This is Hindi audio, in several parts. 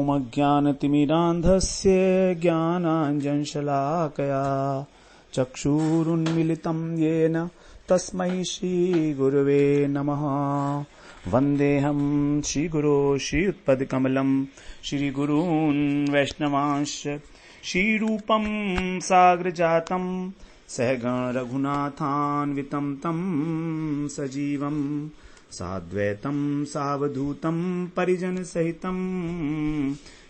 ॐ अज्ञानतिमिरान्धस्य ज्ञानाञ्जनशलाकया चक्षुरुन्मिलितं येन तस्मै श्रीगुरवे नमः। वन्देऽहं श्रीगुरो श्रीयुत्पदकमलं श्रीगुरून् वैष्णवांश्च श्रीरूपं साग्रजातं सहगण रघुनाथान्वितं तं सजीवं साद्वैतं सावधूतं परिजनसहितं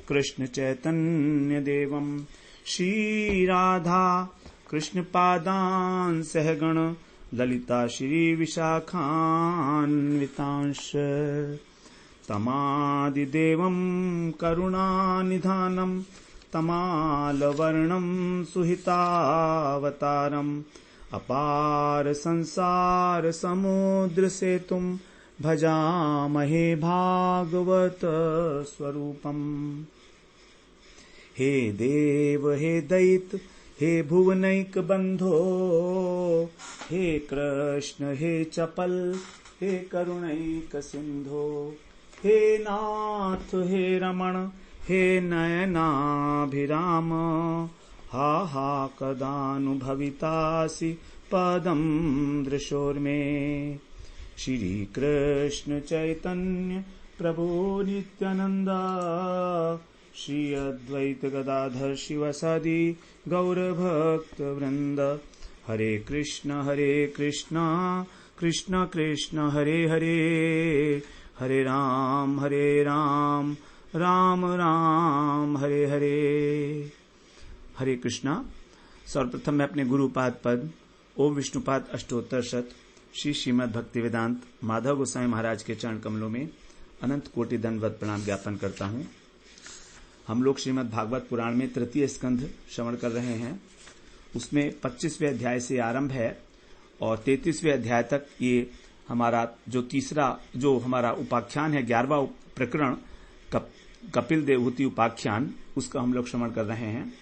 कृष्ण चैतन्यदेवं श्रीराधा कृष्णपादान् सहगण ललिता श्रीविशाखान्वितांश्च तमादिदेवं करुणानिधानं तमालवर्णं सुहितावतारम् अपार संसार समुद्र सेतुं भजामहे भागवत स्वरूपम्। हे देव हे दैत्य हे भुवनैक बंधो, हे कृष्ण हे चपल हे करुणैक सिंधो, हे नाथ हे रमण हे नयनाभिराम, हा हा कदानुभवितासि पदं दृशोर्मे। श्री कृष्ण चैतन्य प्रभु नित्यानंद श्री अद्वैत गदाधर शिवसदि गौरभक्त वृंद। हरे कृष्ण कृष्ण कृष्ण हरे हरे, हरे राम राम राम हरे हरे। हरे कृष्णा। सर्वप्रथम मैं अपने गुरुपाद पद ओम विष्णुपाद अष्टोत्तर शत श्री श्रीमद् भक्ति वेदांत माधव गोसाई महाराज के चरण कमलों में अनंत कोटि दंडवत प्रणाम ज्ञापन करता हूँ। हम लोग श्रीमद् भागवत पुराण में तृतीय स्कंध श्रवण कर रहे हैं। उसमें 25वें अध्याय से आरंभ है और 33वें अध्याय तक ये हमारा जो तीसरा जो हमारा उपाख्यान है 11वां प्रकरण कपिल देवहूति उपाख्यान, उसका हम लोग श्रवण कर रहे हैं।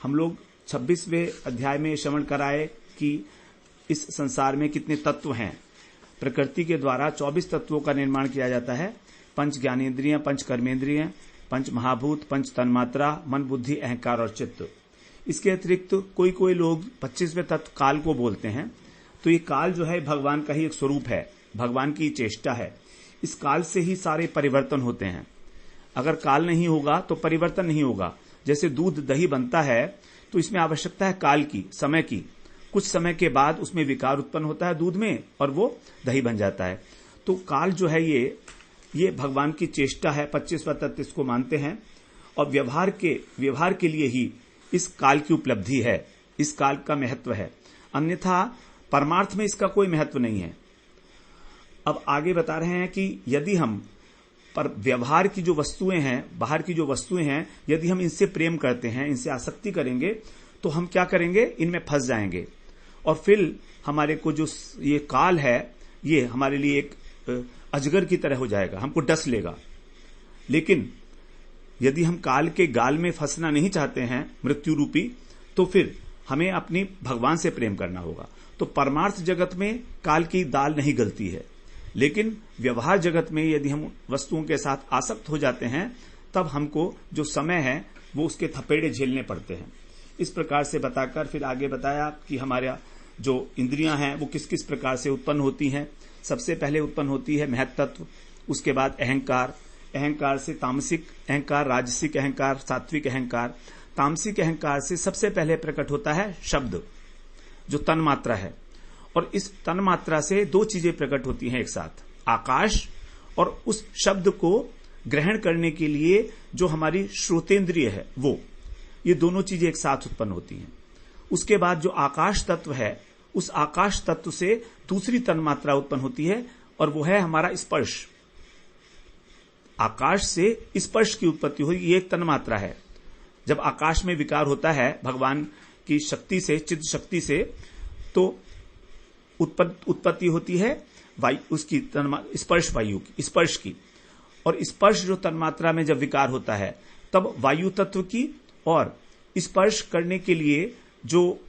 हम लोग 26वें अध्याय में श्रवण कराए कि इस संसार में कितने तत्व हैं। प्रकृति के द्वारा 24 तत्वों का निर्माण किया जाता है। पंच ज्ञानेन्द्रिय, पंच कर्मेंद्रिय, पंच महाभूत, पंच तन्मात्रा, मन बुद्धि अहंकार और चित्त। इसके अतिरिक्त कोई कोई लोग 25वें तत्व काल को बोलते हैं। तो ये काल जो है भगवान का ही एक स्वरूप है, भगवान की चेष्टा है। इस काल से ही सारे परिवर्तन होते हैं। अगर काल नहीं होगा तो परिवर्तन नहीं होगा। जैसे दूध दही बनता है तो इसमें आवश्यकता है काल की, समय की। कुछ समय के बाद उसमें विकार उत्पन्न होता है दूध में और वो दही बन जाता है। तो काल जो है ये भगवान की चेष्टा है। 25वां तत्व इसको मानते हैं और व्यवहार के लिए ही इस काल की उपलब्धि है, इस काल का महत्व है। अन्यथा परमार्थ में इसका कोई महत्व नहीं है। अब आगे बता रहे हैं कि यदि हम पर व्यवहार की जो वस्तुएं हैं, बाहर की जो वस्तुएं हैं, यदि हम इनसे प्रेम करते हैं, इनसे आसक्ति करेंगे तो हम क्या करेंगे, इनमें फंस जाएंगे और फिर हमारे को जो ये काल है ये हमारे लिए एक अजगर की तरह हो जाएगा, हमको डस लेगा। लेकिन यदि हम काल के गाल में फंसना नहीं चाहते हैं मृत्यु रूपी, तो फिर हमें अपनी भगवान से प्रेम करना होगा। तो परमार्थ जगत में काल की दाल नहीं गलती है, लेकिन व्यवहार जगत में यदि हम वस्तुओं के साथ आसक्त हो जाते हैं तब हमको जो समय है वो उसके थपेड़े झेलने पड़ते हैं। इस प्रकार से बताकर फिर आगे बताया कि हमारा जो इंद्रियां हैं वो किस किस प्रकार से उत्पन्न होती हैं। सबसे पहले उत्पन्न होती है महत्त्व, उसके बाद अहंकार, अहंकार से तामसिक अहंकार, राजसिक अहंकार, सात्विक अहंकार। तामसिक अहंकार से सबसे पहले प्रकट होता है शब्द, जो तन्मात्रा है। और इस तन्मात्रा से दो चीजें प्रकट होती हैं एक साथ, आकाश और उस शब्द को ग्रहण करने के लिए जो हमारी श्रोतेंद्रिय है वो, ये दोनों चीजें एक साथ उत्पन्न होती हैं। उसके बाद जो आकाश तत्व है, उस आकाश तत्व से दूसरी तन्मात्रा उत्पन्न होती है और वो है हमारा स्पर्श। आकाश से स्पर्श की उत्पत्ति हुई, ये एक तन्मात्रा है। जब आकाश में विकार होता है भगवान की शक्ति से, चित्त शक्ति से, तो उत्पत्ति होती है वायु, उसकी स्पर्श वायु की, स्पर्श की। और स्पर्श जो तन्मात्रा में जब विकार होता है तब वायु तत्व की और स्पर्श करने के लिए जो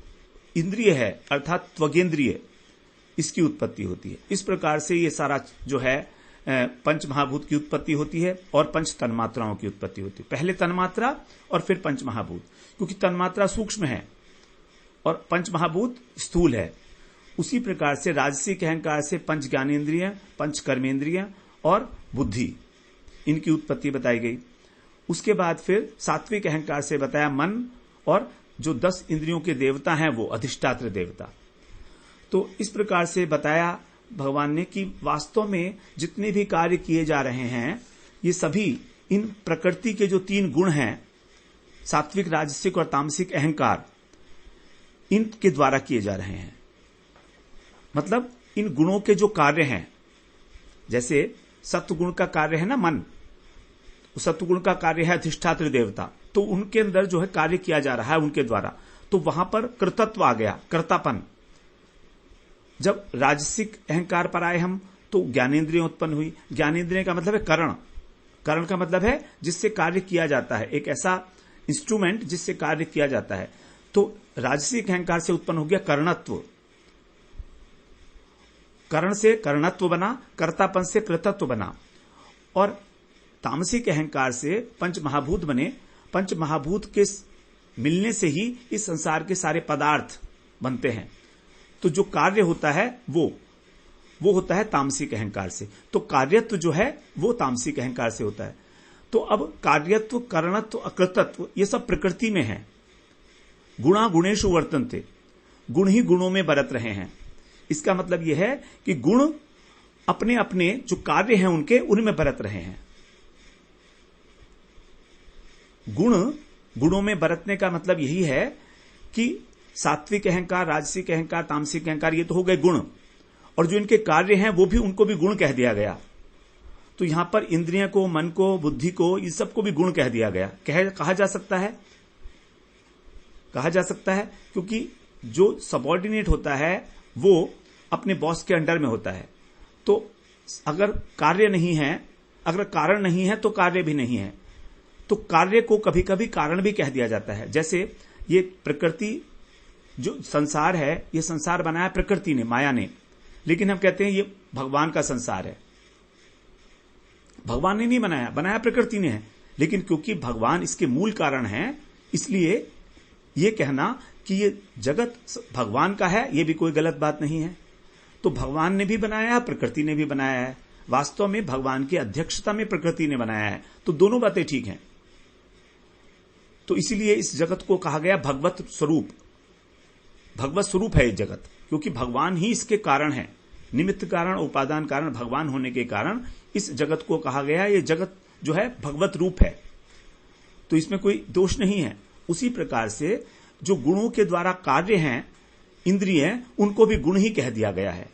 इंद्रिय है अर्थात त्वगेंद्रिय, इसकी उत्पत्ति होती है। इस प्रकार से ये सारा जो है पंच महाभूत की उत्पत्ति होती है और पंच तन्मात्राओं की उत्पत्ति होती है। पहले तन्मात्रा और फिर पंच महाभूत, क्योंकि तन्मात्रा सूक्ष्म है और पंच महाभूत स्थूल है। उसी प्रकार से राजसिक अहंकार से पंच ज्ञानेन्द्रिय, पंच कर्मेंद्रिय और बुद्धि, इनकी उत्पत्ति बताई गई। उसके बाद फिर सात्विक अहंकार से बताया मन और जो 10 इंद्रियों के देवता हैं वो अधिष्ठात्र देवता। तो इस प्रकार से बताया भगवान ने कि वास्तव में जितने भी कार्य किए जा रहे हैं ये सभी इन प्रकृति के जो 3 गुण हैं, सात्विक, राजसिक और तामसिक अहंकार, इनके द्वारा किए जा रहे हैं। मतलब इन गुणों के जो कार्य हैं, जैसे सत्वगुण का कार्य है ना मन, सत्वगुण का कार्य है अधिष्ठात्र देवता, तो उनके अंदर जो है कार्य किया जा रहा है उनके द्वारा, तो वहां पर कर्तत्व आ गया, कर्तापन। जब राजसिक अहंकार पर आए हम तो ज्ञानेन्द्रिय उत्पन्न हुई। ज्ञानेन्द्रिय का मतलब है करण, करण का मतलब है जिससे कार्य किया जाता है, एक ऐसा इंस्ट्रूमेंट जिससे कार्य किया जाता है। तो राजसिक अहंकार से उत्पन्न हो गया कर्णत्व, करण से कर्णत्व बना, कर्तापन से कृतत्व बना। और तामसिक अहंकार से पंच महाभूत बने। पंच महाभूत के मिलने से ही इस संसार के सारे पदार्थ बनते हैं। तो जो कार्य होता है वो होता है तामसिक अहंकार से। तो कार्यत्व जो है वो तामसिक अहंकार से होता है। तो अब कार्यत्व, कर्णत्व, अकृतत्व ये सब प्रकृति में है। गुणा गुणेषु वर्तन्ते, गुण ही गुणों में बरत रहे हैं। इसका मतलब यह है कि गुण अपने अपने जो कार्य हैं उनके उनमें बरत रहे हैं। गुण गुणों में बरतने का मतलब यही है कि सात्विक अहंकार, राजसिक अहंकार, तामसिक अहंकार ये तो हो गए गुण, और जो इनके कार्य हैं वो भी, उनको भी गुण कह दिया गया। तो यहां पर इंद्रियों को, मन को, बुद्धि को, इस सबको भी गुण कह दिया गया। कहा जा सकता है, कहा जा सकता है, क्योंकि जो सबऑर्डिनेट होता है वो अपने बॉस के अंडर में होता है। तो अगर कार्य नहीं है, अगर कारण नहीं है तो कार्य भी नहीं है। तो कार्य को कभी कभी कारण भी कह दिया जाता है। जैसे ये प्रकृति जो संसार है, ये संसार बनाया प्रकृति ने, माया ने, लेकिन हम कहते हैं ये भगवान का संसार है। भगवान ने नहीं बनाया, बनाया प्रकृति ने है। लेकिन क्योंकि भगवान इसके मूल कारण हैं, इसलिए ये कहना कि ये जगत भगवान का है, ये भी कोई गलत बात नहीं है। तो भगवान ने भी बनाया, प्रकृति ने भी बनाया है। वास्तव में भगवान की अध्यक्षता में प्रकृति ने बनाया है। तो दोनों बातें ठीक हैं। तो इसीलिए इस जगत को कहा गया भगवत स्वरूप। भगवत स्वरूप है ये जगत, क्योंकि भगवान ही इसके कारण है। निमित्त कारण, उपादान कारण भगवान होने के कारण इस जगत को कहा गया ये जगत जो है भगवत रूप है। तो इसमें कोई दोष नहीं है। उसी प्रकार से जो गुणों के द्वारा कार्य हैं, इंद्रिय, उनको भी गुण ही कह दिया गया है।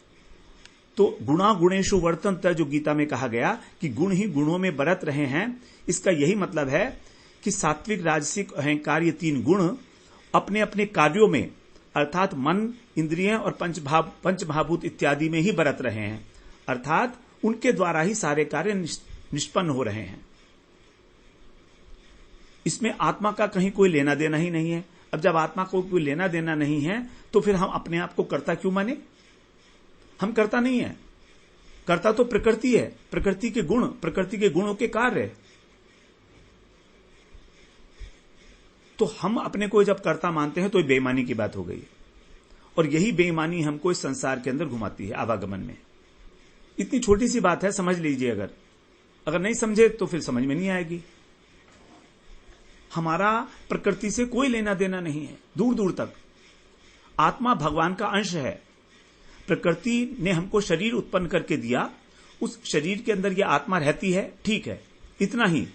तो गुणा गुणेषु वर्तन्ते जो गीता में कहा गया कि गुण ही गुणों में बरत रहे हैं, इसका यही मतलब है कि सात्विक, राजसिक, अहंकार ये 3 गुण अपने अपने कार्यों में, अर्थात मन, इंद्रिय और पंच महाभूत इत्यादि में ही बरत रहे हैं। अर्थात उनके द्वारा ही सारे कार्य निष्पन्न हो रहे हैं। इसमें आत्मा का कहीं कोई लेना देना ही नहीं है। अब जब आत्मा को कोई लेना देना नहीं है तो फिर हम अपने आप को कर्ता क्यों माने? हम कर्ता नहीं है। कर्ता तो प्रकृति है, प्रकृति के गुण, प्रकृति के गुणों के कार्य। तो हम अपने को जब कर्ता मानते हैं तो ये बेईमानी की बात हो गई। और यही बेईमानी हमको इस संसार के अंदर घुमाती है आवागमन में। इतनी छोटी सी बात है, समझ लीजिए। अगर नहीं समझे तो फिर समझ में नहीं आएगी। हमारा प्रकृति से कोई लेना देना नहीं है, दूर दूर तक। आत्मा भगवान का अंश है। प्रकृति ने हमको शरीर उत्पन्न करके दिया, उस शरीर के अंदर यह आत्मा रहती है, ठीक है, इतना ही,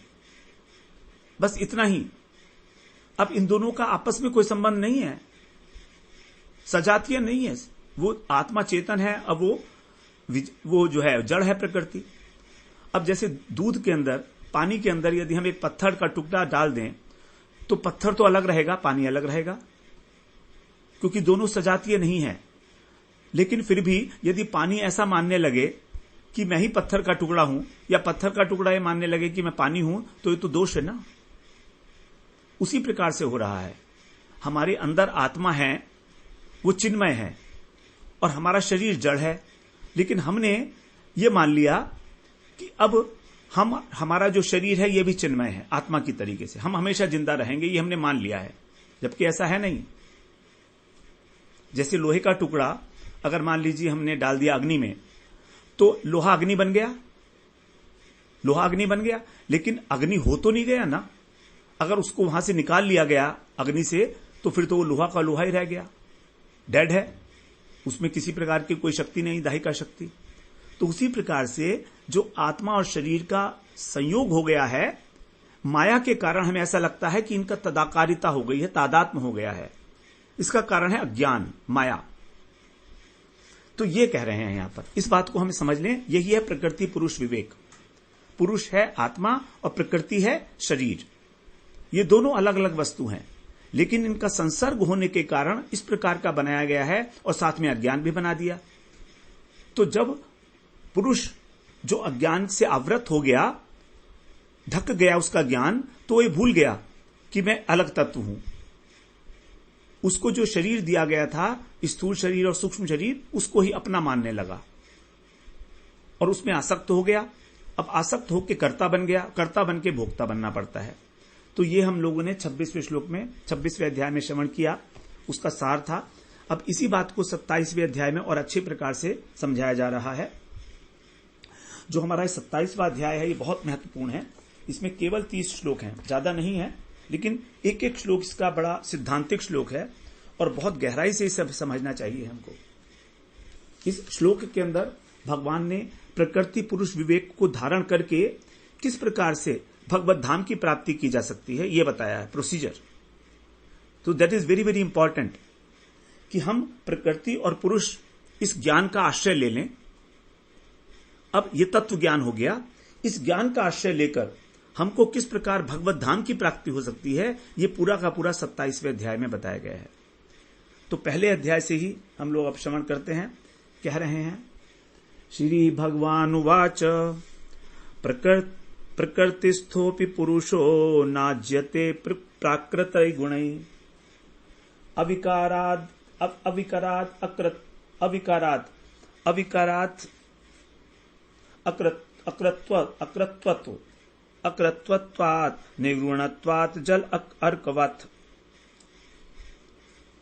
बस इतना ही। अब इन दोनों का आपस में कोई संबंध नहीं है, सजातीय नहीं है। वो आत्मा चेतन है, अब वो जो है जड़ है प्रकृति। अब जैसे दूध के अंदर, पानी के अंदर यदि हम एक पत्थर का टुकड़ा डाल दें तो पत्थर तो अलग रहेगा, पानी अलग रहेगा, क्योंकि दोनों सजातीय नहीं है। लेकिन फिर भी यदि पानी ऐसा मानने लगे कि मैं ही पत्थर का टुकड़ा हूं, या पत्थर का टुकड़ा ये मानने लगे कि मैं पानी हूं, तो ये तो दोष है ना। उसी प्रकार से हो रहा है। हमारे अंदर आत्मा है, वो चिन्मय है, और हमारा शरीर जड़ है। लेकिन हमने ये मान लिया कि अब हमारा जो शरीर है ये भी चिन्मय है, आत्मा की तरीके से हम हमेशा जिंदा रहेंगे, ये हमने मान लिया है, जबकि ऐसा है नहीं। जैसे लोहे का टुकड़ा अगर मान लीजिए हमने डाल दिया अग्नि में, तो लोहा अग्नि बन गया, लोहा अग्नि बन गया, लेकिन अग्नि हो तो नहीं गया ना। अगर उसको वहां से निकाल लिया गया अग्नि से, तो फिर तो वो लोहा का लोहा ही रह गया, डेड है, उसमें किसी प्रकार की कोई शक्ति नहीं, दाहिका शक्ति। तो उसी प्रकार से जो आत्मा और शरीर का संयोग हो गया है माया के कारण, हमें ऐसा लगता है कि इनका तदाकारिता हो गई है, तादात्म्य हो गया है। इसका कारण है अज्ञान, माया। तो ये कह रहे हैं यहां पर, इस बात को हमें समझ लें, यही है प्रकृति पुरुष विवेक। पुरुष है आत्मा और प्रकृति है शरीर। ये दोनों अलग अलग वस्तु हैं, लेकिन इनका संसर्ग होने के कारण इस प्रकार का बनाया गया है, और साथ में अज्ञान भी बना दिया। तो जब पुरुष जो अज्ञान से आवृत हो गया, ढक गया उसका ज्ञान, तो ये भूल गया कि मैं अलग तत्व हूं। उसको जो शरीर दिया गया था, स्थूल शरीर और सूक्ष्म शरीर, उसको ही अपना मानने लगा और उसमें आसक्त हो गया। अब आसक्त होकर कर्ता बन गया, कर्ता बन के भोक्ता बनना पड़ता है। तो ये हम लोगों ने 26वें श्लोक में, 26वें अध्याय में श्रवण किया, उसका सार था। अब इसी बात को 27वें अध्याय में और अच्छे प्रकार से समझाया जा रहा है। जो हमारा 27वां अध्याय है ये बहुत महत्वपूर्ण है। इसमें केवल 30 श्लोक हैं, ज्यादा नहीं है, लेकिन एक एक श्लोक इसका बड़ा सिद्धांतिक श्लोक है और बहुत गहराई से इसे समझना चाहिए हमको। इस श्लोक के अंदर भगवान ने प्रकृति पुरुष विवेक को धारण करके किस प्रकार से भगवत धाम की प्राप्ति की जा सकती है ये बताया है, प्रोसीजर। तो that is very very important कि हम प्रकृति और पुरुष इस ज्ञान का आश्रय ले लें। अब ये तत्व ज्ञान हो गया, इस ज्ञान का आश्रय लेकर हमको किस प्रकार भगवत धाम की प्राप्ति हो सकती है, ये पूरा का पूरा 27वें अध्याय में बताया गया है। तो पहले अध्याय से ही हम लोग अब श्रवण करते हैं। कह रहे हैं, श्री भगवान उवाच प्रकृतिस्थोपि पुरुषो नाज्यते प्राकृतै गुणै अकृत्वत्वात् निर्गुणत्वात्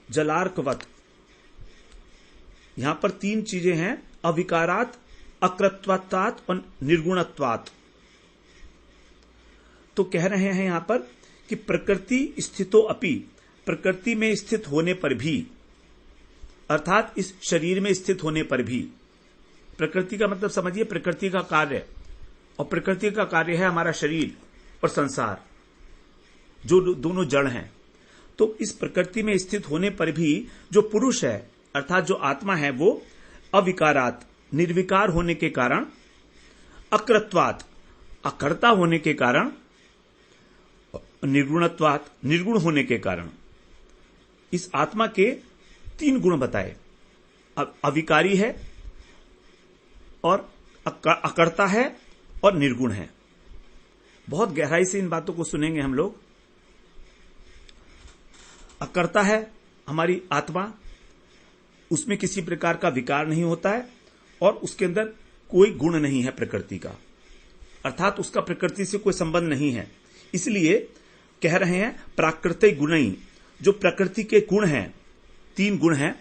जलार्कवत्। यहां पर 3 चीजें हैं, अविकारात्, अकृत्वत्वात् और निर्गुणत्वात्। तो कह रहे हैं यहां पर कि प्रकृति स्थितो अपि, प्रकृति में स्थित होने पर भी, अर्थात इस शरीर में स्थित होने पर भी, प्रकृति का मतलब समझिए प्रकृति का कार्य, और प्रकृति का कार्य है हमारा शरीर और संसार, जो दोनों जड़ हैं। तो इस प्रकृति में स्थित होने पर भी जो पुरुष है अर्थात जो आत्मा है, वो अविकारात, निर्विकार होने के कारण, अकृत्वात्, अकर्ता होने के कारण, निर्गुणत्वात्, निर्गुण होने के कारण। इस आत्मा के 3 गुण बताए, अविकारी है और अकर्ता है और निर्गुण है। बहुत गहराई से इन बातों को सुनेंगे हम लोग। अकर्ता है हमारी आत्मा, उसमें किसी प्रकार का विकार नहीं होता है और उसके अंदर कोई गुण नहीं है प्रकृति का, अर्थात उसका प्रकृति से कोई संबंध नहीं है। इसलिए कह रहे हैं प्राकृतिक गुणई, जो प्रकृति के गुण हैं, 3 गुण हैं,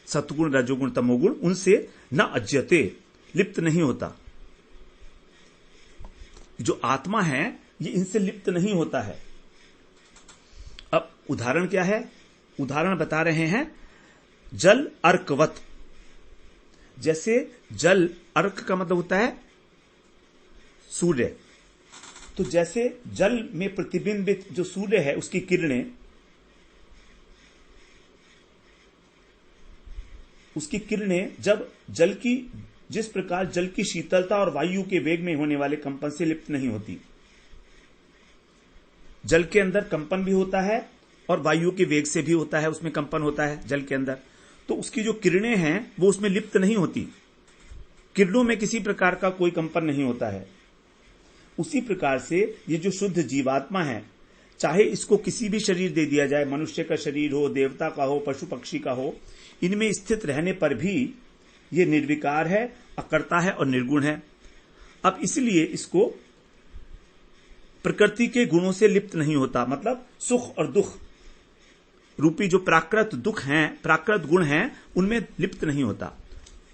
सत्गुण रजोगुण तमोगुण, उनसे न अज्यते, लिप्त नहीं होता। जो आत्मा है ये इनसे लिप्त नहीं होता है। अब उदाहरण क्या है? उदाहरण बता रहे हैं, जल अर्कवत। जैसे जल, अर्क का मतलब होता है सूर्य, तो जैसे जल में प्रतिबिंबित जो सूर्य है उसकी किरणें, जब जल की, जिस प्रकार जल की शीतलता और वायु के वेग में होने वाले कंपन से लिप्त नहीं होती। जल के अंदर कंपन भी होता है और वायु के वेग से भी होता है, उसमें कंपन होता है जल के अंदर। तो उसकी जो किरणें हैं वो उसमें लिप्त नहीं होती, किरणों में किसी प्रकार का कोई कंपन नहीं होता है। उसी प्रकार से ये जो शुद्ध जीवात्मा है, चाहे इसको किसी भी शरीर दे दिया जाए, मनुष्य का शरीर हो, देवता का हो, पशु पक्षी का हो, इनमें स्थित रहने पर भी ये निर्विकार है, अकर्ता है और निर्गुण है। अब इसलिए इसको प्रकृति के गुणों से लिप्त नहीं होता, मतलब सुख और दुख रूपी जो प्राकृत दुख हैं, प्राकृत गुण हैं, उनमें लिप्त नहीं होता।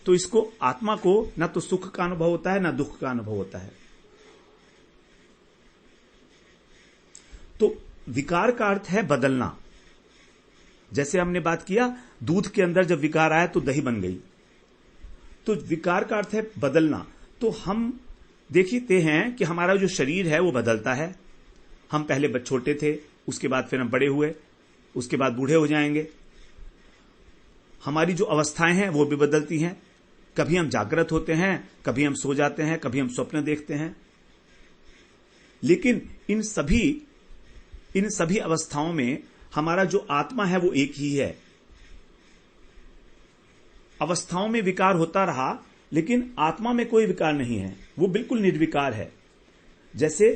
तो इसको आत्मा को ना तो सुख का अनुभव होता है ना दुख का अनुभव होता है। तो विकार का अर्थ है बदलना। जैसे हमने बात किया, दूध के अंदर जब विकार आया तो दही बन गई, तो विकार का अर्थ है बदलना। तो हम देखते हैं कि हमारा जो शरीर है वो बदलता है। हम पहले छोटे थे, उसके बाद फिर हम बड़े हुए, उसके बाद बूढ़े हो जाएंगे। हमारी जो अवस्थाएं हैं वो भी बदलती हैं। कभी हम जागृत होते हैं, कभी हम सो जाते हैं, कभी हम स्वप्न देखते हैं। लेकिन इन सभी अवस्थाओं में हमारा जो आत्मा है वो एक ही है। अवस्थाओं में विकार होता रहा, लेकिन आत्मा में कोई विकार नहीं है, वो बिल्कुल निर्विकार है। जैसे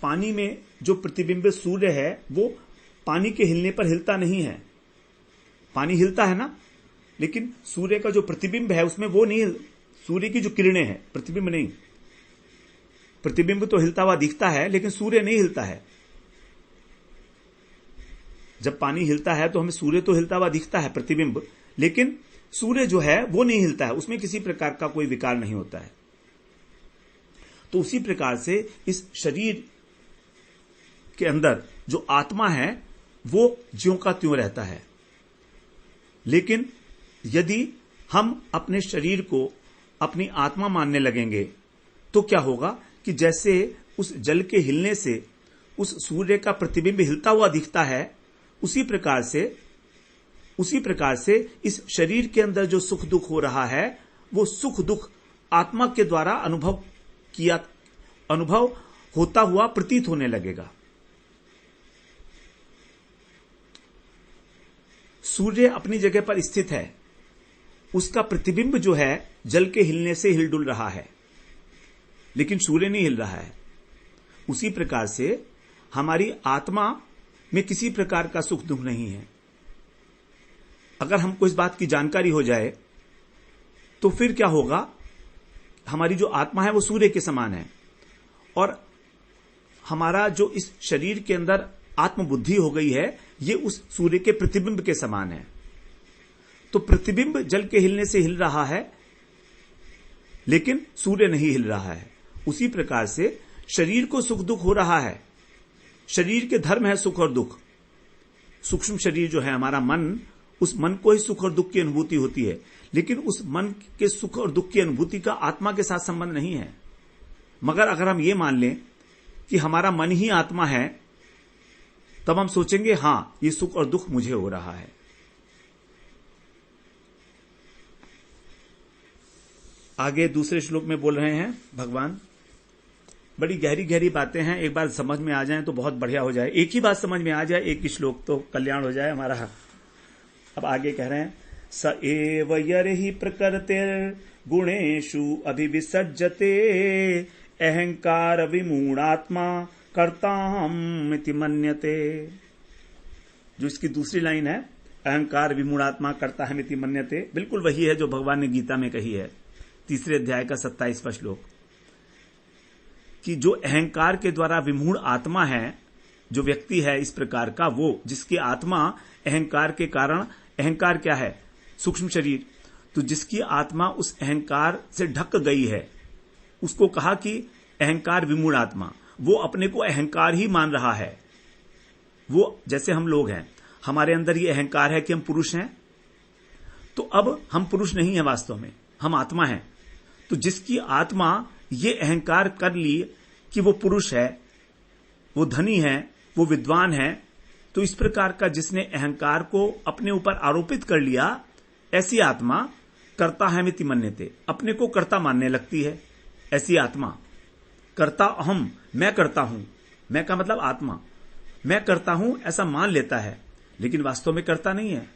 पानी में जो प्रतिबिंब सूर्य है वो पानी के हिलने पर हिलता नहीं है। पानी हिलता है ना, लेकिन सूर्य का जो प्रतिबिंब है उसमें वो नहीं, सूर्य की जो किरणें हैं, प्रतिबिंब नहीं। प्रतिबिंब तो हिलता हुआ दिखता है, लेकिन सूर्य नहीं हिलता है। जब पानी हिलता है तो हमें सूर्य तो हिलता हुआ दिखता है, प्रतिबिंब, लेकिन सूर्य जो है वो नहीं हिलता है, उसमें किसी प्रकार का कोई विकार नहीं होता है। तो उसी प्रकार से इस शरीर के अंदर जो आत्मा है वो ज्यों का त्यों रहता है। लेकिन यदि हम अपने शरीर को अपनी आत्मा मानने लगेंगे तो क्या होगा कि जैसे उस जल के हिलने से उस सूर्य का प्रतिबिंब हिलता हुआ दिखता है, उसी प्रकार से इस शरीर के अंदर जो सुख दुख हो रहा है वो सुख दुख आत्मा के द्वारा अनुभव होता हुआ प्रतीत होने लगेगा। सूर्य अपनी जगह पर स्थित है, उसका प्रतिबिंब जो है जल के हिलने से हिलडुल रहा है, लेकिन सूर्य नहीं हिल रहा है। उसी प्रकार से हमारी आत्मा में किसी प्रकार का सुख दुख नहीं है। अगर हमको इस बात की जानकारी हो जाए तो फिर क्या होगा, हमारी जो आत्मा है वो सूर्य के समान है, और हमारा जो इस शरीर के अंदर आत्मबुद्धि हो गई है ये उस सूर्य के प्रतिबिंब के समान है। तो प्रतिबिंब जल के हिलने से हिल रहा है, लेकिन सूर्य नहीं हिल रहा है। उसी प्रकार से शरीर को सुख दुख हो रहा है, शरीर के धर्म है सुख और दुख। सूक्ष्म शरीर जो है हमारा मन, उस मन को ही सुख और दुख की अनुभूति होती है, लेकिन उस मन के सुख और दुख की अनुभूति का आत्मा के साथ संबंध नहीं है। मगर अगर हम ये मान लें कि हमारा मन ही आत्मा है, तब हम सोचेंगे हां ये सुख और दुख मुझे हो रहा है। आगे दूसरे श्लोक में बोल रहे हैं भगवान, बड़ी गहरी गहरी बातें हैं, एक बार समझ में आ जाए तो बहुत बढ़िया हो जाए। एक ही बात समझ में आ जाए, एक ही श्लोक, तो कल्याण हो जाए हमारा। अब आगे कह रहे हैं, स एव यर्हि प्रकृतिर गुणेषु अभिविसज्जते अहंकार विमूढ़ात्मा कर्ताहमिति मन्यते। जो इसकी दूसरी लाइन है, अहंकार विमूढ़ात्मा कर्ताहमिति मन्यते, बिल्कुल वही है जो भगवान ने गीता में कही है, 3 अध्याय का 27वां श्लोक, कि जो अहंकार के द्वारा विमूढ़ आत्मा है, जो व्यक्ति है इस प्रकार का, वो जिसकी आत्मा अहंकार के कारण, अहंकार क्या है, सूक्ष्म शरीर, तो जिसकी आत्मा उस अहंकार से ढक गई है, उसको कहा कि अहंकार विमूढ़ आत्मा, वो अपने को अहंकार ही मान रहा है। वो जैसे हम लोग हैं, हमारे अंदर ये अहंकार है कि हम पुरुष हैं, तो अब हम पुरुष नहीं है, वास्तव में हम आत्मा हैं। तो जिसकी आत्मा ये अहंकार कर ली कि वो पुरुष है, वो धनी है, वो विद्वान है, तो इस प्रकार का जिसने अहंकार को अपने ऊपर आरोपित कर लिया, ऐसी आत्मा कर्ता है मिति मन्यते, अपने को कर्ता मानने लगती है। ऐसी आत्मा कर्ता अहम, मैं करता हूं, मैं का मतलब आत्मा, मैं करता हूं ऐसा मान लेता है, लेकिन वास्तव में करता नहीं है।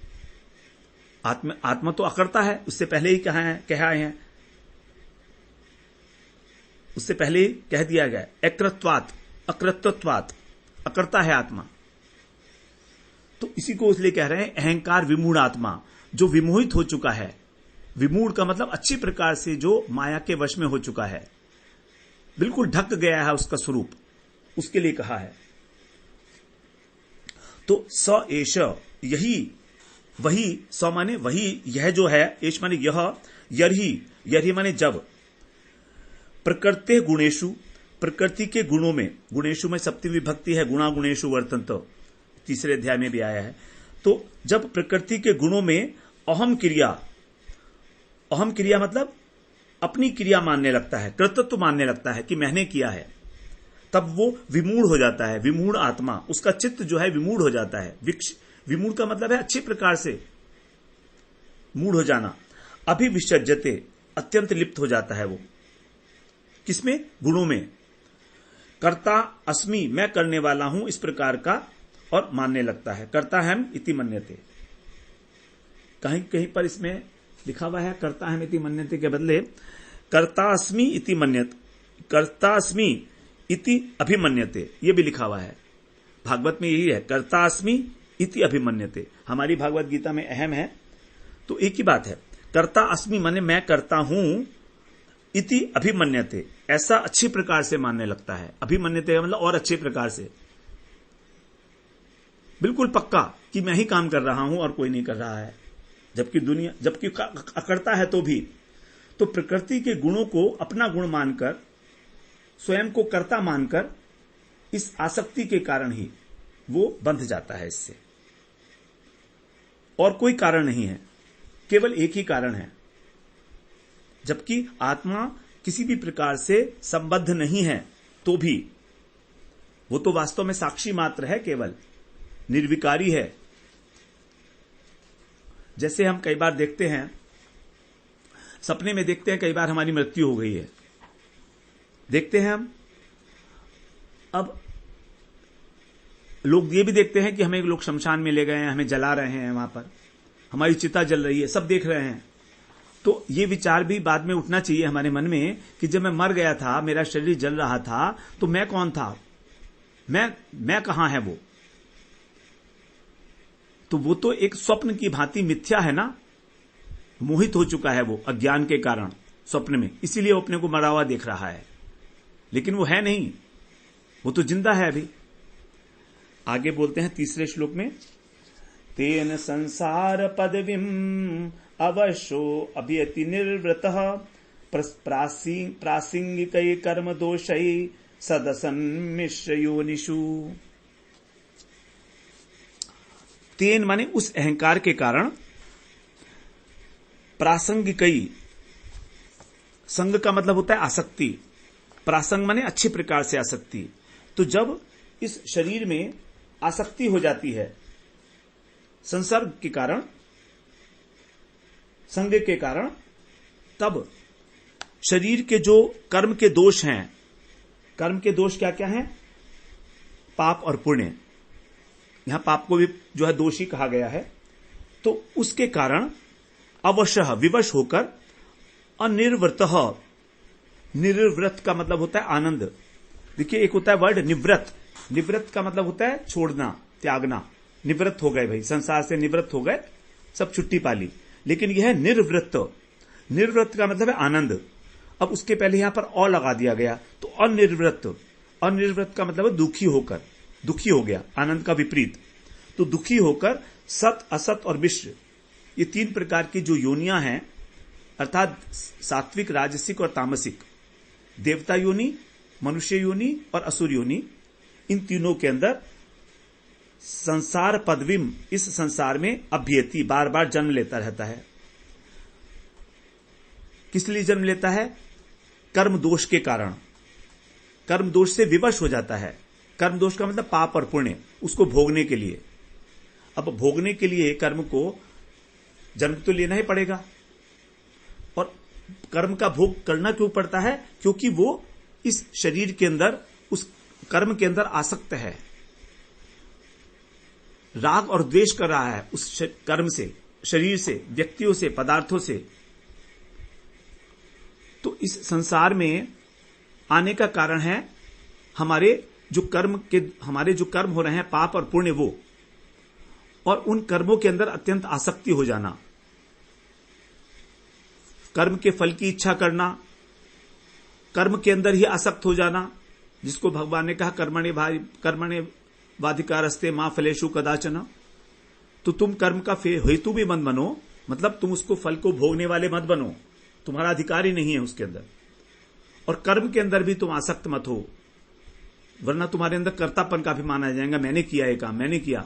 आत्मा तो अकर्ता है, उससे पहले ही कहा है, उससे पहले ही कह दिया गया, अकृत्वात्, अकृतत्वात्, अकर्ता है आत्मा। तो इसी को इसलिए कह रहे हैं अहंकार विमूढ़ आत्मा, जो विमोहित हो चुका है। विमूढ़ का मतलब अच्छी प्रकार से जो माया के वश में हो चुका है। बिल्कुल ढक गया है उसका स्वरूप, उसके लिए कहा है। तो स एष, यही, वही, स माने वही, यह जो है, एष माने यह, यर्हि, यर्हि माने जब, प्रकृते गुणेशु, प्रकृति के गुणों में, गुणेशु में सप्तमी विभक्ति है, गुणा गुणेशु वर्तन्त, तीसरे अध्याय में भी आया है। तो जब प्रकृति के गुणों में अहम क्रिया, अहम क्रिया मतलब अपनी क्रिया मानने लगता है, कर्तृत्व मानने लगता है कि मैंने किया है, तब वो विमूढ़ हो जाता है। विमूढ़ आत्मा, उसका चित्त जो है विमूढ़ हो जाता है। विमूढ़ का मतलब है अच्छे प्रकार से मूढ़ हो जाना। अभिविसर्जते, अत्यंत लिप्त हो जाता है वो, किसमें? गुणों में। कर्ता अस्मि, मैं करने वाला हूं, इस प्रकार का और मानने लगता है। कर्ता हम इति मन्यते, कहीं कहीं पर इसमें लिखा हुआ है कर्ता हम इति मन्यते के बदले कर्ता अस्मि इति मन्यत, कर्ता अस्मि इति अभिमन्यते, ये भी लिखा हुआ है। भागवत में यही है, कर्ता अस्मि इति अभिमन्यते। हमारी भागवत गीता में अहम है, तो एक ही बात है। कर्ता अस्मि माने मैं करता हूं, इति अभिमन्यते, ऐसा अच्छी प्रकार से मानने लगता है। अभिमन्यते मतलब और अच्छे प्रकार से, बिल्कुल पक्का कि मैं ही काम कर रहा हूं और कोई नहीं कर रहा है, जबकि करता है तो भी। तो प्रकृति के गुणों को अपना गुण मानकर, स्वयं को कर्ता मानकर, इस आसक्ति के कारण ही वो बंध जाता है इससे, और कोई कारण नहीं है, केवल एक ही कारण है। जबकि आत्मा किसी भी प्रकार से संबद्ध नहीं है, तो भी वो तो वास्तव में साक्षी मात्र है, केवल निर्विकारी है। जैसे हम कई बार देखते हैं, सपने में देखते हैं, कई बार हमारी मृत्यु हो गई है, देखते हैं हम। अब लोग ये भी देखते हैं कि हमें लोग शमशान में ले गए हैं, हमें जला रहे हैं, वहां पर हमारी चिता जल रही है, सब देख रहे हैं। तो ये विचार भी बाद में उठना चाहिए हमारे मन में कि जब मैं मर गया था, मेरा शरीर जल रहा था, तो मैं कौन था, मैं कहां है वो? तो वो तो एक स्वप्न की भांति मिथ्या है ना, मोहित हो चुका है वो अज्ञान के कारण स्वप्न में, इसीलिए वो अपने को मरा हुआ देख रहा है, लेकिन वो है नहीं, वो तो जिंदा है अभी। आगे बोलते हैं तीसरे श्लोक में, तेन संसार पदवीम अवशो अभियति निर्वृतः प्रासंगिकै कर्म दोषै सदसन मिश्र योनिषु। तेन माने उस अहंकार के कारण, प्रासंगिकई, संग का मतलब होता है आसक्ति, प्रासंग माने अच्छी प्रकार से आसक्ति। तो जब इस शरीर में आसक्ति हो जाती है संसर्ग के कारण, संग के कारण, तब शरीर के जो कर्म के दोष हैं, कर्म के दोष क्या क्या हैं? पाप और पुण्य। यहां पाप को भी जो है दोषी कहा गया है। तो उसके कारण अवशः, विवश होकर, अनिर्वृतः, निर्वृत का मतलब होता है आनंद। देखिए एक होता है वर्ड निवृत्त, निवृत्त का मतलब होता है छोड़ना, त्यागना। निवृत्त हो गए भाई, संसार से निवृत्त हो गए, सब छुट्टी पाली। लेकिन यह है निर्वृत्त, निर्वृत्त का मतलब है आनंद। अब उसके पहले यहां पर अ लगा दिया गया, तो अनिर्वृत्त, अनिर्वृत्त का मतलब है दुखी होकर, दुखी हो गया, आनंद का विपरीत। तो दुखी होकर सत, असत और मिश्र, ये तीन प्रकार की जो योनियां हैं, अर्थात सात्विक, राजसिक और तामसिक, देवता योनि, मनुष्य योनि और असुर योनि, इन तीनों के अंदर संसार पदवीम, इस संसार में अभ्यति, बार बार जन्म लेता रहता है। किस लिए जन्म लेता है? कर्म दोष के कारण, कर्म दोष से विवश हो जाता है। कर्म दोष का मतलब पाप और पुण्य, उसको भोगने के लिए। अब भोगने के लिए कर्म को जन्म तो लेना ही पड़ेगा, और कर्म का भोग करना क्यों पड़ता है? क्योंकि वो इस शरीर के अंदर, उस कर्म के अंदर आसक्त है, राग और द्वेष कर रहा है उस कर्म से, शरीर से, व्यक्तियों से, पदार्थों से। तो इस संसार में आने का कारण है हमारे जो कर्म हो रहे हैं, पाप और पुण्य, वो, और उन कर्मों के अंदर अत्यंत आसक्ति हो जाना, कर्म के फल की इच्छा करना, कर्म के अंदर ही आसक्त हो जाना, जिसको भगवान ने कहा कर्मणे वाधिकारस्ते मां फलेषु कदाचन। तो तुम कर्म का हेतु भी मत बनो, मतलब तुम उसको फल को भोगने वाले मत बनो, तुम्हारा अधिकार ही नहीं है उसके अंदर। और कर्म के अंदर भी तुम आसक्त मत हो, वरना तुम्हारे अंदर कर्तापन का भी माना जाएगा, मैंने किया ये काम, मैंने किया।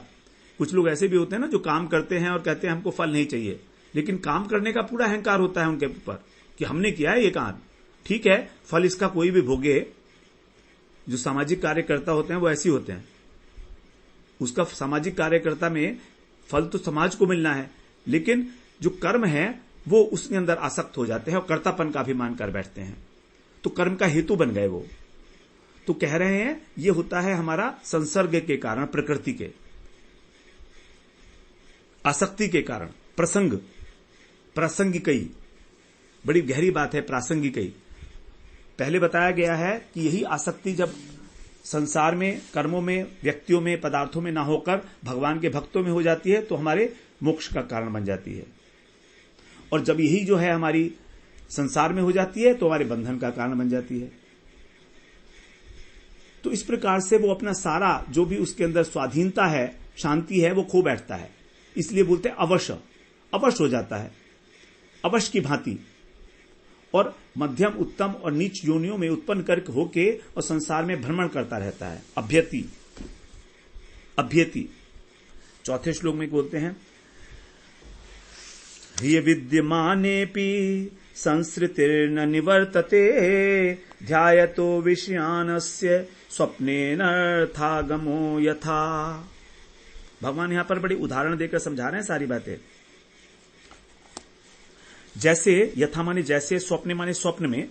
कुछ लोग ऐसे भी होते हैं ना जो काम करते हैं और कहते हैं हमको फल नहीं चाहिए, लेकिन काम करने का पूरा अहंकार होता है उनके ऊपर कि हमने किया है ये काम, ठीक है, फल इसका कोई भी भोगे। जो सामाजिक कार्यकर्ता होते हैं वो ऐसे होते हैं, उसका सामाजिक कार्यकर्ता में फल तो समाज को मिलना है, लेकिन जो कर्म है वो उसके अंदर आसक्त हो जाते हैं और कर्तापन का अभिमान कर बैठते हैं, तो कर्म का हेतु बन गए वो। तो कह रहे हैं ये होता है हमारा संसर्ग के कारण, प्रकृति के आसक्ति के कारण। प्रासंगिकई, बड़ी गहरी बात है प्रासंगिकई। पहले बताया गया है कि यही आसक्ति जब संसार में, कर्मों में, व्यक्तियों में, पदार्थों में ना होकर भगवान के भक्तों में हो जाती है तो हमारे मोक्ष का कारण बन जाती है। और जब यही जो है हमारी संसार में हो जाती है तो हमारे बंधन का कारण बन जाती है। तो इस प्रकार से वो अपना सारा जो भी उसके अंदर स्वाधीनता है, शांति है, वो खो बैठता है। इसलिए बोलते हैं अवश्य हो जाता है, अवश्य की भांति। और मध्यम, उत्तम और नीच योनियों में उत्पन्न करके होके और संसार में भ्रमण करता रहता है। अभ्यति चौथे श्लोक में बोलते हैं, ह्य विद्यमानेऽपि संसृतिर्न निवर्तते ध्यायतो विषयानस्य स्वप्नेनार्थागमो यथा। भगवान यहां पर बड़ी उदाहरण देकर समझा रहे हैं सारी बातें। जैसे, यथा माने जैसे, स्वप्ने माने स्वप्न में,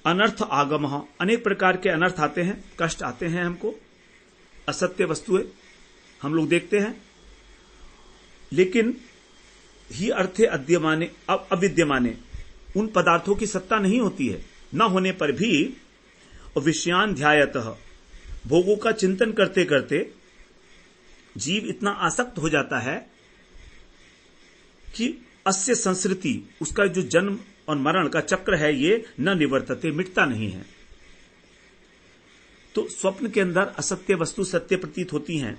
अनर्थ आगम, अनेक प्रकार के अनर्थ आते हैं, कष्ट आते हैं हमको, असत्य वस्तुएं हम लोग देखते हैं, लेकिन ही अर्थे अद्यमाने अविद्यमाने, उन पदार्थों की सत्ता नहीं होती है, न होने पर भी विषयान ध्यायतः, भोगों का चिंतन करते करते जीव इतना आसक्त हो जाता है कि अस्य संसृति, उसका जो जन्म और मरण का चक्र है ये न निवर्तते, मिटता नहीं है। तो स्वप्न के अंदर असत्य वस्तु सत्य प्रतीत होती हैं,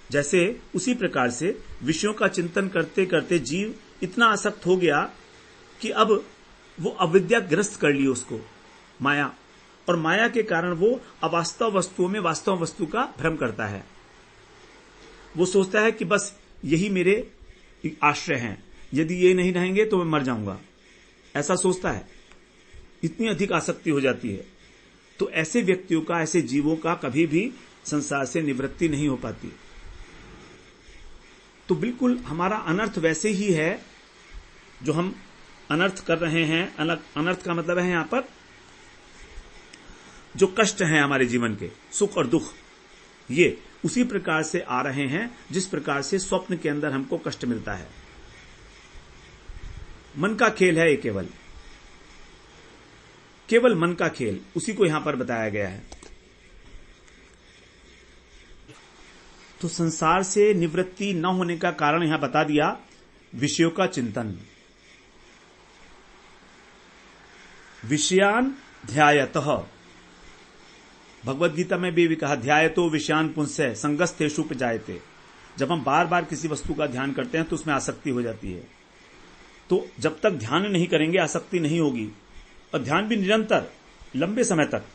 जैसे उसी प्रकार से विषयों का चिंतन करते करते जीव इतना आसक्त हो गया कि अब वो अविद्याग्रस्त कर ली उसको माया, और माया के कारण वो अवास्तव वस्तुओं में वास्तव वस्तु का भ्रम करता है। वो सोचता है कि बस यही मेरे आश्रय हैं, यदि ये नहीं रहेंगे तो मैं मर जाऊंगा, ऐसा सोचता है। इतनी अधिक आसक्ति हो जाती है। तो ऐसे व्यक्तियों का, ऐसे जीवों का कभी भी संसार से निवृत्ति नहीं हो पाती। तो बिल्कुल हमारा अनर्थ वैसे ही है जो हम अनर्थ कर रहे हैं। अनर्थ का मतलब है यहां पर जो कष्ट हैं हमारे जीवन के, सुख और दुख, ये उसी प्रकार से आ रहे हैं जिस प्रकार से स्वप्न के अंदर हमको कष्ट मिलता है। मन का खेल है ये, केवल मन का खेल, उसी को यहां पर बताया गया है। तो संसार से निवृत्ति न होने का कारण यहां बता दिया, विषयों का चिंतन। विषयान ध्यायतः, भगवत गीता में भी कहा, ध्यायतो विषयान पुंसः संगस्तेषु उपजायते। जब हम बार बार किसी वस्तु का ध्यान करते हैं तो उसमें आसक्ति हो जाती है। तो जब तक ध्यान नहीं करेंगे आसक्ति नहीं होगी, और ध्यान भी निरंतर लंबे समय तक,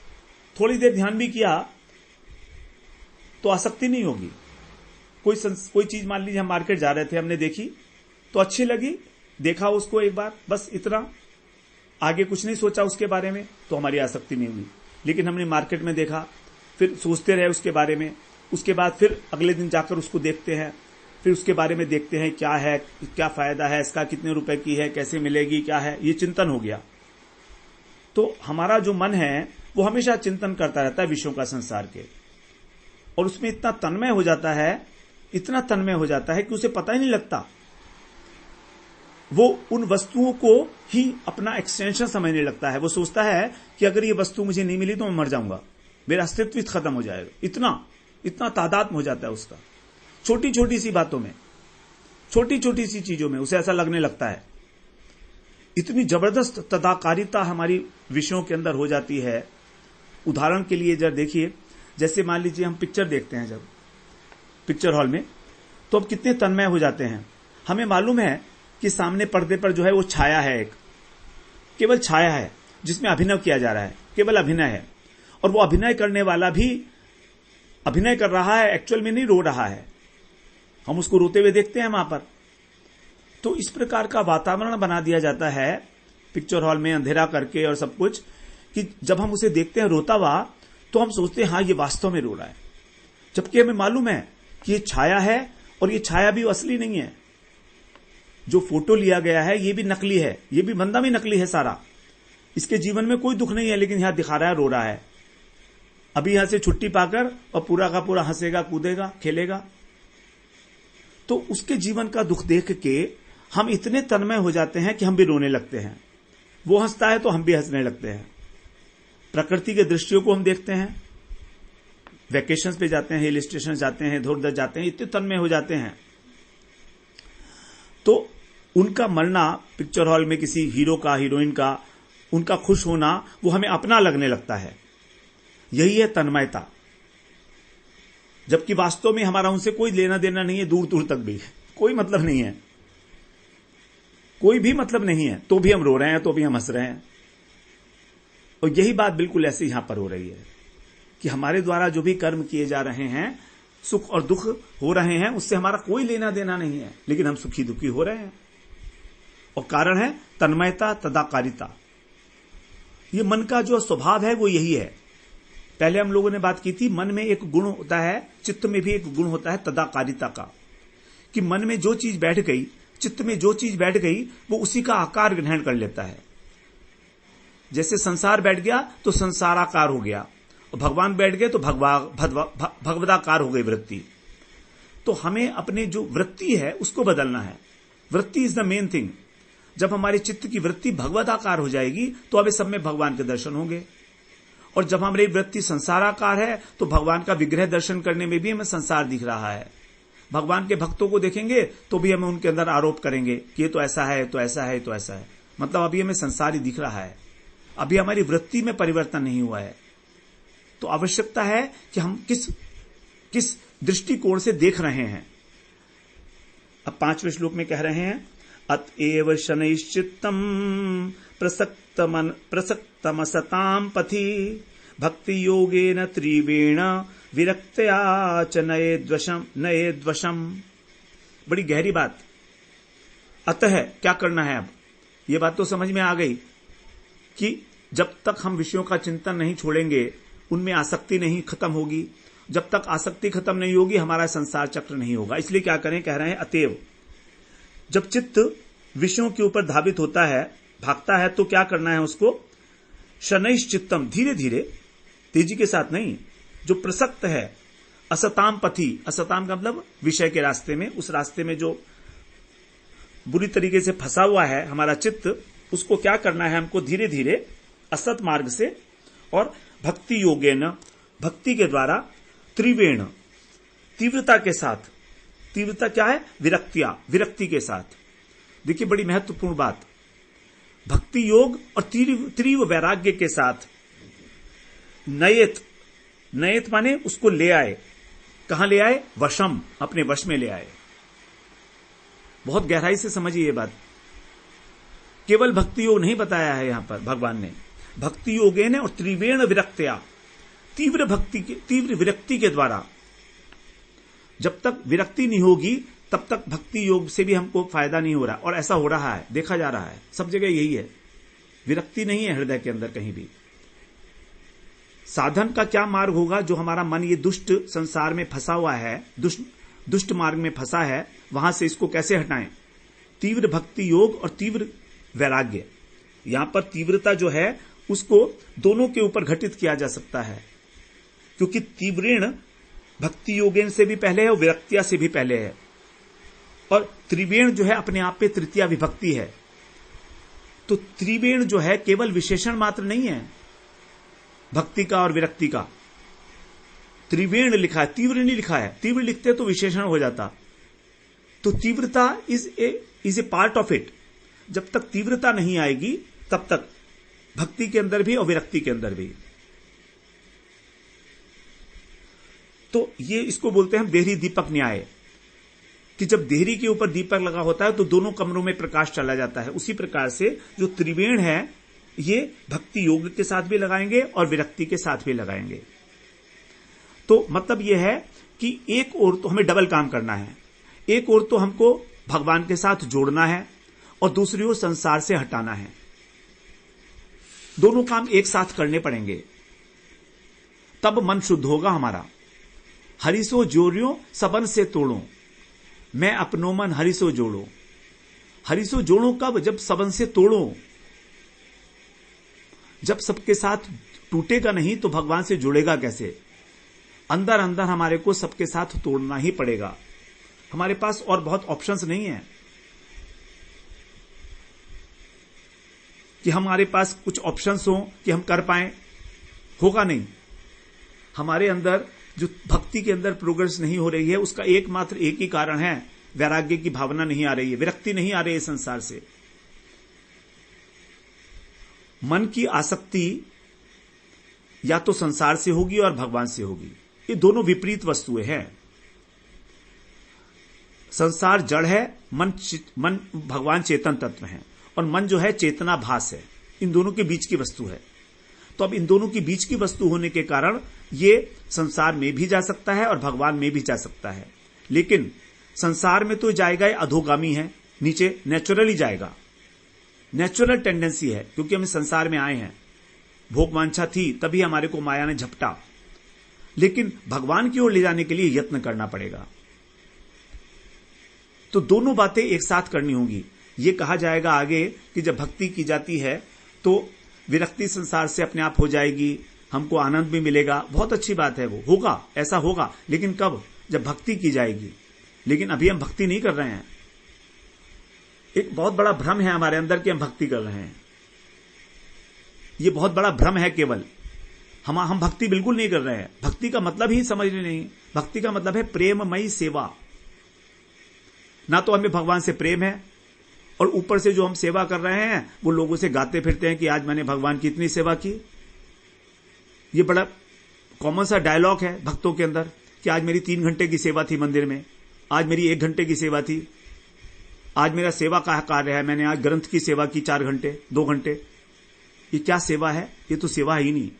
थोड़ी देर ध्यान भी किया तो आसक्ति नहीं होगी। कोई चीज मान लीजिए हम मार्केट जा रहे थे, हमने देखी तो अच्छी लगी, देखा उसको एक बार, बस इतना, आगे कुछ नहीं सोचा उसके बारे में, तो हमारी आसक्ति नहीं हुई। लेकिन हमने मार्केट में देखा, फिर सोचते रहे उसके बारे में, उसके बाद फिर अगले दिन जाकर उसको देखते हैं, फिर उसके बारे में देखते हैं क्या है, क्या फायदा है इसका, कितने रुपए की है, कैसे मिलेगी, क्या है, ये चिंतन हो गया। तो हमारा जो मन है वो हमेशा चिंतन करता रहता है विषयों का, संसार के, और उसमें इतना तन्मय हो जाता है, इतना तन्मय हो जाता है कि उसे पता ही नहीं लगता। वो उन वस्तुओं को ही अपना एक्सटेंशन समझने लगता है। वो सोचता है कि अगर ये वस्तु मुझे नहीं मिली तो मैं मर जाऊंगा, मेरा अस्तित्व खत्म हो जाएगा। इतना तादात्म्य हो जाता है उसका, छोटी छोटी सी बातों में, छोटी छोटी सी चीजों में उसे ऐसा लगने लगता है। इतनी जबरदस्त तदाकारिता हमारी विषयों के अंदर हो जाती है। उदाहरण के लिए जरा देखिए, जैसे मान लीजिए हम पिक्चर देखते हैं जब पिक्चर हॉल में, तो अब कितने तन्मय हो जाते हैं। हमें मालूम है कि सामने पर्दे पर जो है वो छाया है, एक केवल छाया है जिसमें अभिनय किया जा रहा है, केवल अभिनय है, और वो अभिनय करने वाला भी अभिनय कर रहा है, एक्चुअल में नहीं रो रहा है। हम उसको रोते हुए देखते हैं वहां पर। तो इस प्रकार का वातावरण बना दिया जाता है पिक्चर हॉल में, अंधेरा करके और सब कुछ, कि जब हम उसे देखते हैं रोता हुआ तो हम सोचते हैं हाँ ये वास्तव में रो रहा है, जबकि हमें मालूम है कि ये छाया है, और ये छाया भी असली नहीं है। जो फोटो लिया गया है ये भी नकली है, ये भी बंदा भी नकली है सारा। इसके जीवन में कोई दुख नहीं है, लेकिन यहां दिखा रहा है रो रहा है। अभी यहां से छुट्टी पाकर और पूरा का पूरा हंसेगा, कूदेगा, खेलेगा। तो उसके जीवन का दुख देख के हम इतने तन्मय हो जाते हैं कि हम भी रोने लगते हैं। वो हंसता है तो हम भी हंसने लगते हैं। प्रकृति के दृश्यों को हम देखते हैं, वेकेशंस पे जाते हैं, हिल स्टेशन जाते हैं, इधर उधर जाते हैं, इतने तन्मय हो जाते हैं। तो उनका मरना पिक्चर हॉल में, किसी हीरो का, हीरोइन का, उनका खुश होना, वो हमें अपना लगने लगता है। यही है तन्मयता। जबकि वास्तव में हमारा उनसे कोई लेना देना नहीं है, दूर दूर तक भी कोई मतलब नहीं है, कोई भी मतलब नहीं है। तो भी हम रो रहे हैं, तो भी हम हंस रहे हैं। और यही बात बिल्कुल ऐसे यहां पर हो रही है कि हमारे द्वारा जो भी कर्म किए जा रहे हैं, सुख और दुख हो रहे हैं, उससे हमारा कोई लेना देना नहीं है, लेकिन हम सुखी दुखी हो रहे हैं। और कारण है तन्मयता, तदाकारिता। ये मन का जो स्वभाव है वो यही है। पहले हम लोगों ने बात की थी, मन में एक गुण होता है, चित्त में भी एक गुण होता है तदाकारिता का, कि मन में जो चीज बैठ गई, चित्त में जो चीज बैठ गई, वो उसी का आकार ग्रहण कर लेता है। जैसे संसार बैठ गया तो संसाराकार हो गया, और भगवान बैठ गए तो भगवदाकार हो गई वृत्ति। तो हमें अपने जो वृत्ति है उसको बदलना है। वृत्ति इज द मेन थिंग। जब हमारे चित्त की वृत्ति भगवदाकार हो जाएगी तो हमें सब में भगवान के दर्शन होंगे। और जब हमारी वृत्ति संसाराकार है तो भगवान का विग्रह दर्शन करने में भी हमें संसार दिख रहा है। भगवान के भक्तों को देखेंगे तो भी हमें उनके अंदर आरोप करेंगे कि ये तो ऐसा है, तो ऐसा है, तो ऐसा है। मतलब अभी हमें संसार ही दिख रहा है, अभी हमारी वृत्ति में परिवर्तन नहीं हुआ है। तो आवश्यकता है कि हम किस दृष्टिकोण से देख रहे हैं। अब 5वें श्लोक में कह रहे हैं, अतएव शनैश्चित्तम प्रसक्तमसतां पथि भक्ति योगेन त्रिवेण विरक्तया च नयेद्वशम। बड़ी गहरी बात। अतः क्या करना है? अब ये बात तो समझ में आ गई कि जब तक हम विषयों का चिंतन नहीं छोड़ेंगे, उनमें आसक्ति नहीं खत्म होगी। जब तक आसक्ति खत्म नहीं होगी, हमारा संसार चक्र नहीं होगा। इसलिए क्या करें? कह रहे हैं अतएव। जब चित्त विषयों के ऊपर धावित होता है, भागता है, तो क्या करना है उसको? शनैश्चित्तम, धीरे धीरे, तेजी के साथ नहीं, जो प्रसक्त है, असताम पथि, असताम का मतलब विषय के रास्ते में, उस रास्ते में जो बुरी तरीके से फंसा हुआ है हमारा चित्त, उसको क्या करना है हमको? धीरे धीरे असत मार्ग से और भक्ति योगेन, भक्ति के द्वारा, त्रिवेण, तीव्रता के साथ। तीव्रता क्या है? विरक्ति के साथ। देखिए बड़ी महत्वपूर्ण बात। भक्ति योग और तीव्र वैराग्य के साथ नयत माने उसको ले आए। कहां ले आए? वशम, अपने वश में ले आए। बहुत गहराई से समझिए ये बात। केवल भक्ति योग नहीं बताया है यहां पर भगवान ने। भक्ति योगे ने और त्रिवेण विरक्त्या, तीव्र विरक्ति के द्वारा। जब तक विरक्ति नहीं होगी तब तक भक्ति योग से भी हमको फायदा नहीं हो रहा, और ऐसा हो रहा है, देखा जा रहा है, सब जगह यही है। विरक्ति नहीं है हृदय के अंदर कहीं भी। साधन का क्या मार्ग होगा? जो हमारा मन ये दुष्ट संसार में फंसा हुआ है, दुष्ट मार्ग में फंसा है, वहां से इसको कैसे हटाएं? तीव्र भक्ति योग और तीव्र वैराग्य। यहां पर तीव्रता जो है उसको दोनों के ऊपर घटित किया जा सकता है, क्योंकि तीव्रेण भक्ति योगेन से भी पहले है और विरक्तिया से भी पहले है। और त्रिवेण जो है अपने आप पे तृतीया विभक्ति है। तो त्रिवेण जो है केवल विशेषण मात्र नहीं है भक्ति का और विरक्ति का। त्रिवेण लिखा है, तीव्र नहीं लिखा है। तीव्र लिखते तो विशेषण हो जाता। तो तीव्रता is a part of it. जब तक तीव्रता नहीं आएगी तब तक भक्ति के अंदर भी और विरक्ति के अंदर भी। तो ये इसको बोलते हैं देहरी दीपक न्याय, कि जब देहरी के ऊपर दीपक लगा होता है तो दोनों कमरों में प्रकाश चला जाता है। उसी प्रकार से जो त्रिवेण है ये भक्ति योग के साथ भी लगाएंगे और विरक्ति के साथ भी लगाएंगे। तो मतलब यह है कि एक ओर तो हमें डबल काम करना है, एक ओर तो हमको भगवान के साथ जोड़ना है और दूसरी ओर संसार से हटाना है। दोनों काम एक साथ करने पड़ेंगे, तब मन शुद्ध होगा हमारा। हरिसो जोड़ियो सबन से तोड़ो, मैं अपनो मन हरिसो जोड़ो। हरिसो जोड़ो कब? जब सबन से तोड़ो। जब सबके साथ टूटेगा नहीं तो भगवान से जुड़ेगा कैसे? अंदर अंदर हमारे को सबके साथ तोड़ना ही पड़ेगा। हमारे पास और बहुत ऑप्शंस नहीं है कि हमारे पास कुछ ऑप्शंस हो कि हम कर पाए, होगा नहीं। हमारे अंदर जो भक्ति के अंदर प्रोग्रेस नहीं हो रही है उसका एकमात्र एक ही कारण है, वैराग्य की भावना नहीं आ रही है, विरक्ति नहीं आ रही है संसार से। मन की आसक्ति या तो संसार से होगी और भगवान से होगी, ये दोनों विपरीत वस्तुएं हैं। संसार जड़ है, मन भगवान चेतन तत्व है, और मन जो है चेतना भास है। इन दोनों के बीच की वस्तु है। तो अब इन दोनों के बीच की वस्तु होने के कारण ये संसार में भी जा सकता है और भगवान में भी जा सकता है। लेकिन संसार में तो जाएगा, अधोगामी है, नीचे नेचुरली जाएगा, नेचुरल टेंडेंसी है, क्योंकि हम संसार में आए हैं, भोग वांछा थी तभी हमारे को माया ने झपटा। लेकिन भगवान की ओर ले जाने के लिए यत्न करना पड़ेगा। तो दोनों बातें एक साथ करनी होंगी। ये कहा जाएगा आगे कि जब भक्ति की जाती है तो विरक्ति संसार से अपने आप हो जाएगी, हमको आनंद भी मिलेगा। बहुत अच्छी बात है, वो होगा, ऐसा होगा। लेकिन कब? जब भक्ति की जाएगी। लेकिन अभी हम भक्ति नहीं कर रहे हैं। एक बहुत बड़ा भ्रम है हमारे अंदर कि हम भक्ति कर रहे हैं। ये बहुत बड़ा भ्रम है केवल। हम भक्ति बिल्कुल नहीं कर रहे हैं। भक्ति का मतलब ही समझ रहे नहीं। भक्ति का मतलब है प्रेममयी सेवा। ना तो हमें भगवान से प्रेम है, और ऊपर से जो हम सेवा कर रहे हैं वो लोगों से गाते फिरते हैं कि आज मैंने भगवान की इतनी सेवा की। ये बड़ा कॉमन सा डायलॉग है भक्तों के अंदर कि आज मेरी 3 घंटे की सेवा थी मंदिर में, आज मेरी 1 घंटे की सेवा थी, आज मेरा सेवा का कार्य है, मैंने आज ग्रंथ की सेवा की 4 घंटे 2 घंटे। ये क्या सेवा है? ये तो सेवा ही नहीं।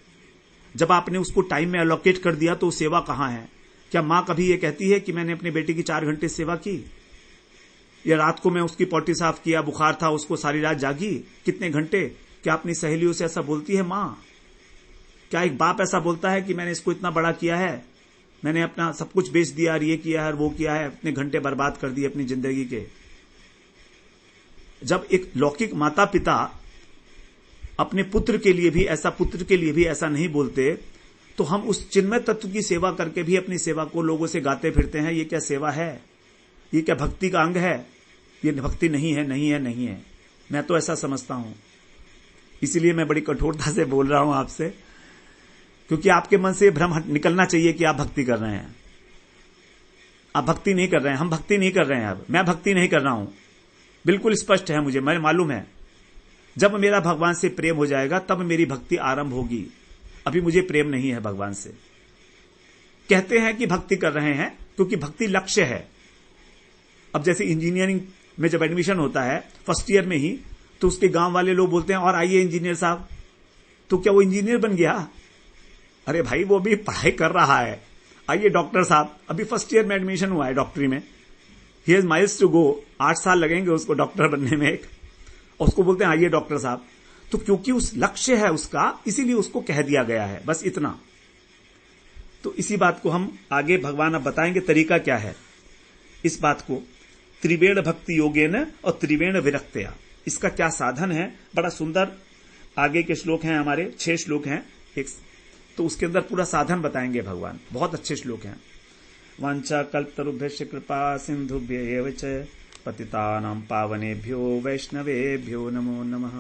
जब आपने उसको टाइम में एलोकेट कर दिया तो सेवा कहां है? क्या मां कभी ये कहती है कि मैंने अपने बेटे की 4 घंटे सेवा की, या रात को मैं उसकी पॉटी साफ किया, बुखार था उसको, सारी रात जागी कितने घंटे? क्या अपनी सहेलियों से ऐसा बोलती है मां? क्या एक बाप ऐसा बोलता है कि मैंने इसको इतना बड़ा किया है, मैंने अपना सब कुछ बेच दिया, ये किया है वो किया है, इतने घंटे बर्बाद कर दिए अपनी जिंदगी के? जब एक लौकिक माता पिता अपने पुत्र के लिए भी ऐसा नहीं बोलते, तो हम उस चिन्मय तत्व की सेवा करके भी अपनी सेवा को लोगों से गाते फिरते हैं। ये क्या सेवा है? ये क्या भक्ति का अंग है? ये भक्ति नहीं है, नहीं है, नहीं है। मैं तो ऐसा समझता हूं। इसलिए मैं बड़ी कठोरता से बोल रहा हूं आपसे, क्योंकि आपके मन से भ्रम निकलना चाहिए कि आप भक्ति कर रहे हैं। आप भक्ति नहीं कर रहे हैं, हम भक्ति नहीं कर रहे हैं। अब मैं भक्ति नहीं कर रहा हूं, बिल्कुल स्पष्ट है मुझे, मैं मालूम है। जब मेरा भगवान से प्रेम हो जाएगा तब मेरी भक्ति आरंभ होगी। अभी मुझे प्रेम नहीं है भगवान से। कहते हैं कि भक्ति कर रहे हैं क्योंकि भक्ति लक्ष्य है। अब जैसे इंजीनियरिंग में जब एडमिशन होता है फर्स्ट ईयर में ही, तो उसके गांव वाले लोग बोलते हैं और आइए इंजीनियर साहब, तो क्या वो इंजीनियर बन गया? अरे भाई वो भी पढ़ाई कर रहा है। आइए डॉक्टर साहब, अभी फर्स्ट ईयर में एडमिशन हुआ है डॉक्टरी में, he has miles to go, 8 साल लगेंगे उसको डॉक्टर बनने में एक, और उसको बोलते हैं आइए डॉक्टर साहब। तो क्योंकि उस लक्ष्य है उसका, इसीलिए उसको कह दिया गया है, बस इतना। तो इसी बात को हम आगे भगवान अब बताएंगे तरीका क्या है इस बात को। त्रिवेण भक्ति योगेन और त्रिवेण विरक्तया, इसका क्या साधन है? बड़ा सुंदर आगे के श्लोक हैं हमारे, 6 श्लोक हैं एक, तो उसके अंदर पूरा साधन बताएंगे भगवान। बहुत अच्छे श्लोक हैं। वांछा कल्पतरुभ्यश्च कृपा सिंधुभ्य एव च पतितानां पावनेभ्यो वैष्णवेभ्यो नमो नमः।